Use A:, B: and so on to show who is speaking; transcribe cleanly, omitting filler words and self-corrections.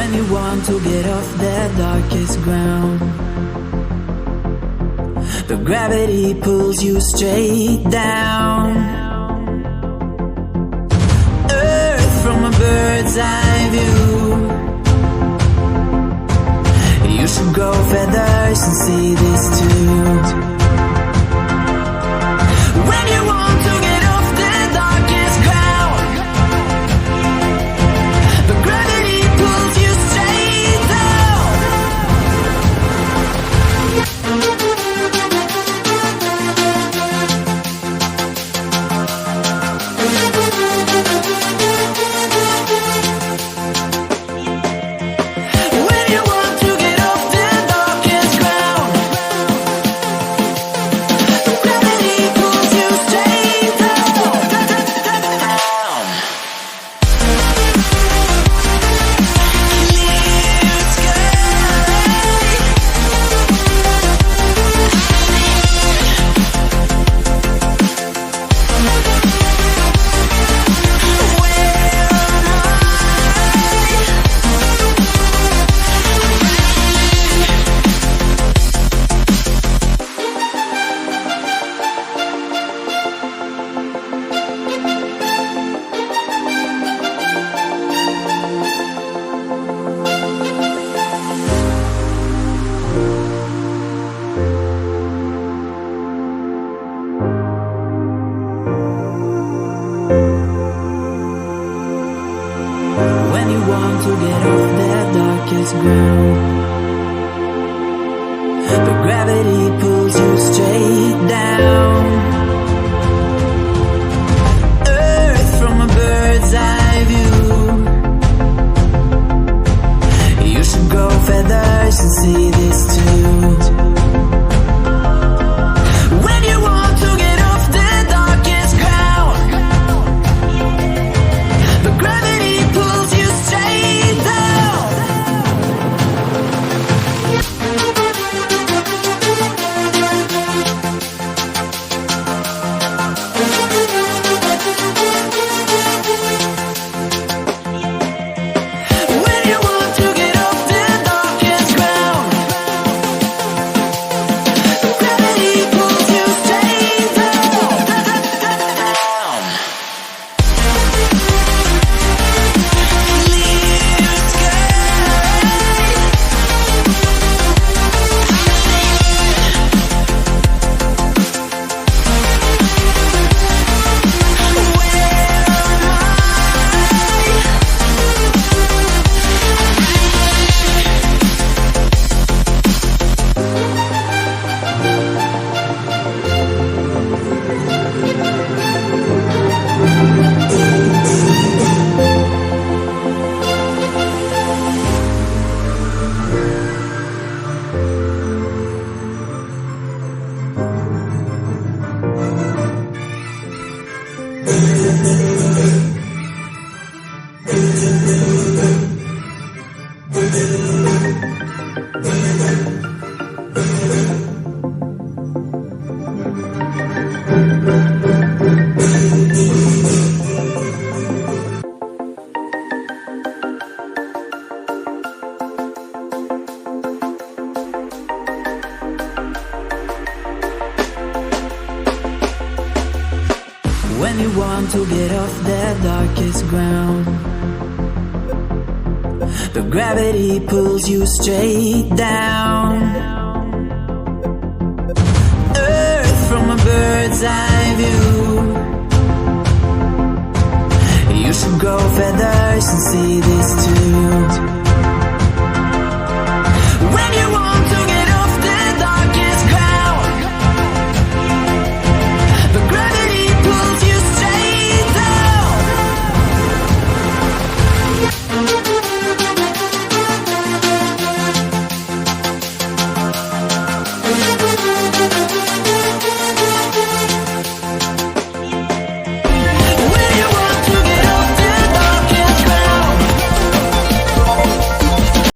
A: When you want to get off the darkest ground, but gravity pulls you straight down. Earth from a bird's eye view. You should grow feathers and see this too. When you want to get off the darkest ground, but gravity pulls you straight down. When you want to get off the darkest ground, but gravity pulls you straight down. When you want to get off the darkest ground, but gravity pulls you straight down. Earth from a bird's eye view. You should grow feathers and see this too. When you want to get off the darkest ground, but gravity pulls you straight down. When you want to get off the darkest ground, but gravity pulls you straight down. When you want to get off the darkest ground, but gravity pulls you straight down. Earth from a bird's eye view. You should grow feathers and see this too.